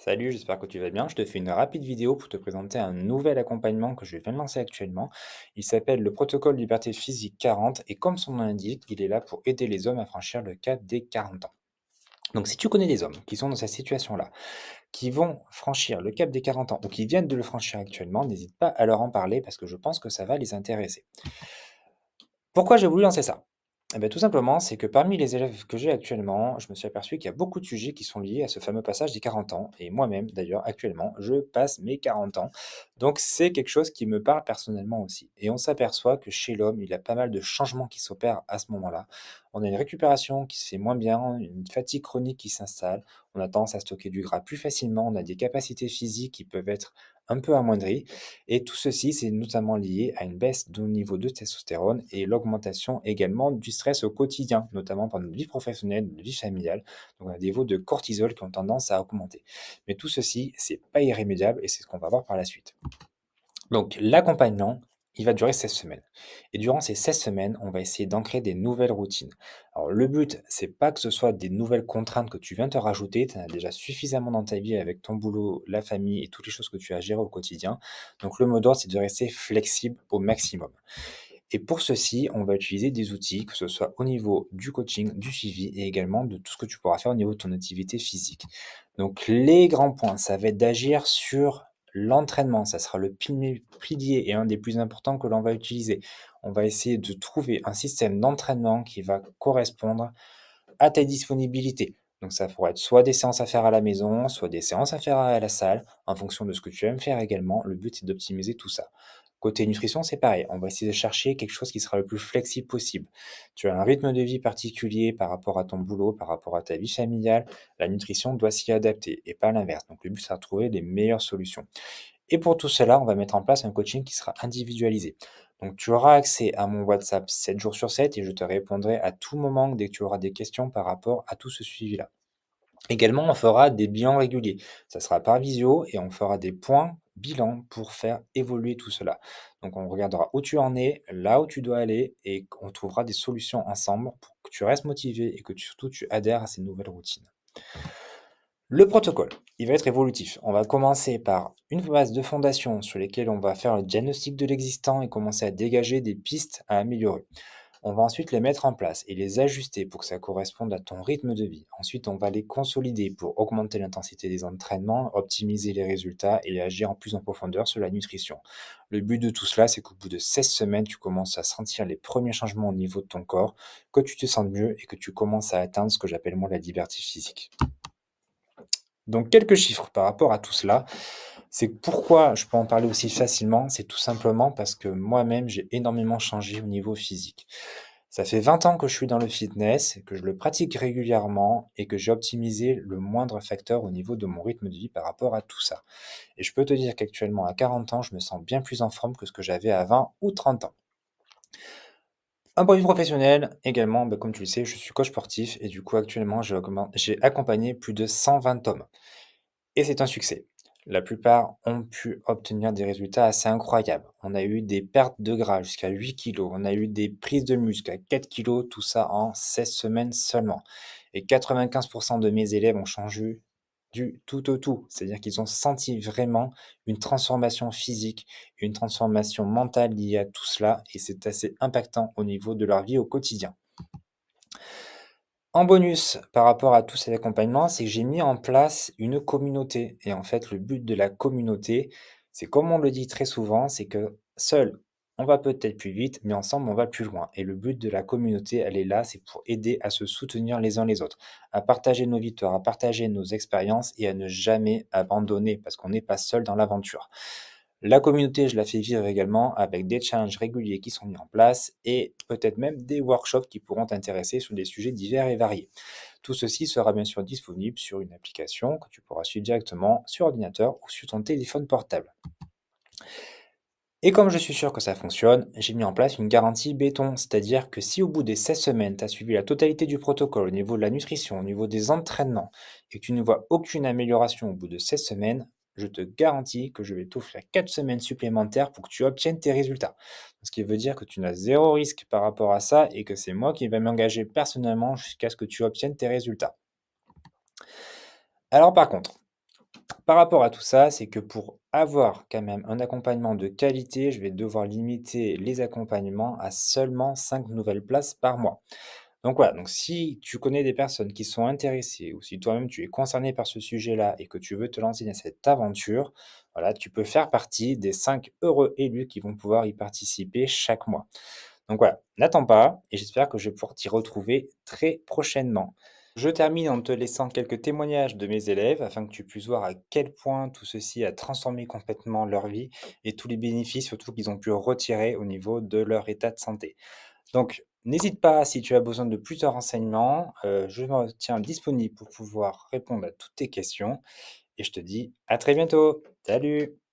Salut, j'espère que tu vas bien. Je te fais une rapide vidéo pour te présenter un nouvel accompagnement que je viens de lancer actuellement. Il s'appelle le protocole Liberté Physique 40 et comme son nom l'indique, il est là pour aider les hommes à franchir le cap des 40 ans. Donc si tu connais des hommes qui sont dans cette situation-là, qui vont franchir le cap des 40 ans ou qui viennent de le franchir actuellement, n'hésite pas à leur en parler parce que je pense que ça va les intéresser. Pourquoi j'ai voulu lancer ça? Eh bien, tout simplement, c'est que parmi les élèves que j'ai actuellement, je me suis aperçu qu'il y a beaucoup de sujets qui sont liés à ce fameux passage des 40 ans. Et moi-même, d'ailleurs, actuellement, je passe mes 40 ans. Donc, c'est quelque chose qui me parle personnellement aussi. Et on s'aperçoit que chez l'homme, il y a pas mal de changements qui s'opèrent à ce moment-là. On a une récupération qui se fait moins bien, une fatigue chronique qui s'installe, on a tendance à stocker du gras plus facilement, on a des capacités physiques qui peuvent être un peu amoindries. Et tout ceci, c'est notamment lié à une baisse du niveau de testostérone et l'augmentation également du stress au quotidien, notamment par notre vie professionnelle, notre vie familiale. Donc, on a des niveaux de cortisol qui ont tendance à augmenter. Mais tout ceci, c'est pas irrémédiable et c'est ce qu'on va voir par la suite. Donc, l'accompagnement, il va durer 16 semaines. Et durant ces 16 semaines, on va essayer d'ancrer des nouvelles routines. Alors, le but, c'est pas que ce soit des nouvelles contraintes que tu viens te rajouter. Tu en as déjà suffisamment dans ta vie avec ton boulot, la famille et toutes les choses que tu as à gérer au quotidien. Donc, le mot d'ordre, c'est de rester flexible au maximum. Et pour ceci, on va utiliser des outils, que ce soit au niveau du coaching, du suivi et également de tout ce que tu pourras faire au niveau de ton activité physique. Donc les grands points, ça va être d'agir sur l'entraînement. Ça sera le pilier et un des plus importants que l'on va utiliser. On va essayer de trouver un système d'entraînement qui va correspondre à ta disponibilité. Donc ça pourrait être soit des séances à faire à la maison, soit des séances à faire à la salle, en fonction de ce que tu aimes faire également. Le but, c'est d'optimiser tout ça. Côté nutrition, c'est pareil. On va essayer de chercher quelque chose qui sera le plus flexible possible. Tu as un rythme de vie particulier par rapport à ton boulot, par rapport à ta vie familiale. La nutrition doit s'y adapter et pas l'inverse. Donc le but, c'est de trouver les meilleures solutions. Et pour tout cela, on va mettre en place un coaching qui sera individualisé. Donc tu auras accès à mon WhatsApp 7 jours sur 7 et je te répondrai à tout moment dès que tu auras des questions par rapport à tout ce suivi-là. Également, on fera des bilans réguliers. Ça sera par visio et on fera des points bilan pour faire évoluer tout cela. Donc on regardera où tu en es, là où tu dois aller et on trouvera des solutions ensemble pour que tu restes motivé et que surtout tu adhères à ces nouvelles routines. Le protocole, il va être évolutif. On va commencer par une phase de fondation sur lesquelles on va faire le diagnostic de l'existant et commencer à dégager des pistes à améliorer. On va ensuite les mettre en place et les ajuster pour que ça corresponde à ton rythme de vie. Ensuite, on va les consolider pour augmenter l'intensité des entraînements, optimiser les résultats et agir en plus en profondeur sur la nutrition. Le but de tout cela, c'est qu'au bout de 16 semaines, tu commences à sentir les premiers changements au niveau de ton corps, que tu te sentes mieux et que tu commences à atteindre ce que j'appelle moi la liberté physique. Donc quelques chiffres par rapport à tout cela. C'est pourquoi je peux en parler aussi facilement, c'est tout simplement parce que moi-même, j'ai énormément changé au niveau physique. Ça fait 20 ans que je suis dans le fitness, que je le pratique régulièrement et que j'ai optimisé le moindre facteur au niveau de mon rythme de vie par rapport à tout ça. Et je peux te dire qu'actuellement, à 40 ans, je me sens bien plus en forme que ce que j'avais à 20 ou 30 ans. Un point de vue professionnel, également, comme tu le sais, je suis coach sportif et du coup, actuellement, j'ai accompagné plus de 120 hommes. Et c'est un succès. La plupart ont pu obtenir des résultats assez incroyables. On a eu des pertes de gras jusqu'à 8 kilos, on a eu des prises de muscle à 4 kilos, tout ça en 16 semaines seulement. Et 95% de mes élèves ont changé du tout au tout. C'est-à-dire qu'ils ont senti vraiment une transformation physique, une transformation mentale liée à tout cela, et c'est assez impactant au niveau de leur vie au quotidien. En bonus, par rapport à tous ces accompagnements, c'est que j'ai mis en place une communauté. Et en fait, le but de la communauté, c'est comme on le dit très souvent, c'est que seul, on va peut-être plus vite, mais ensemble, on va plus loin. Et le but de la communauté, elle est là, c'est pour aider à se soutenir les uns les autres, à partager nos victoires, à partager nos expériences et à ne jamais abandonner, parce qu'on n'est pas seul dans l'aventure. La communauté, je la fais vivre également avec des challenges réguliers qui sont mis en place et peut-être même des workshops qui pourront t'intéresser sur des sujets divers et variés. Tout ceci sera bien sûr disponible sur une application que tu pourras suivre directement sur ordinateur ou sur ton téléphone portable. Et comme je suis sûr que ça fonctionne, j'ai mis en place une garantie béton, c'est-à-dire que si au bout des 16 semaines, tu as suivi la totalité du protocole au niveau de la nutrition, au niveau des entraînements, et que tu ne vois aucune amélioration au bout de 16 semaines, je te garantis que je vais t'offrir 4 semaines supplémentaires pour que tu obtiennes tes résultats. Ce qui veut dire que tu n'as zéro risque par rapport à ça et que c'est moi qui vais m'engager personnellement jusqu'à ce que tu obtiennes tes résultats. Alors par contre, Par rapport à tout ça, c'est que pour avoir quand même un accompagnement de qualité, je vais devoir limiter les accompagnements à seulement 5 nouvelles places par mois. Donc voilà, donc si tu connais des personnes qui sont intéressées ou si toi-même tu es concerné par ce sujet-là et que tu veux te lancer dans cette aventure, voilà, tu peux faire partie des 5 heureux élus qui vont pouvoir y participer chaque mois. Donc voilà, n'attends pas et j'espère que je vais pouvoir t'y retrouver très prochainement. Je termine en te laissant quelques témoignages de mes élèves afin que tu puisses voir à quel point tout ceci a transformé complètement leur vie et tous les bénéfices surtout qu'ils ont pu retirer au niveau de leur état de santé. Donc, n'hésite pas si tu as besoin de plus de renseignements, je me tiens disponible pour pouvoir répondre à toutes tes questions et je te dis à très bientôt. Salut!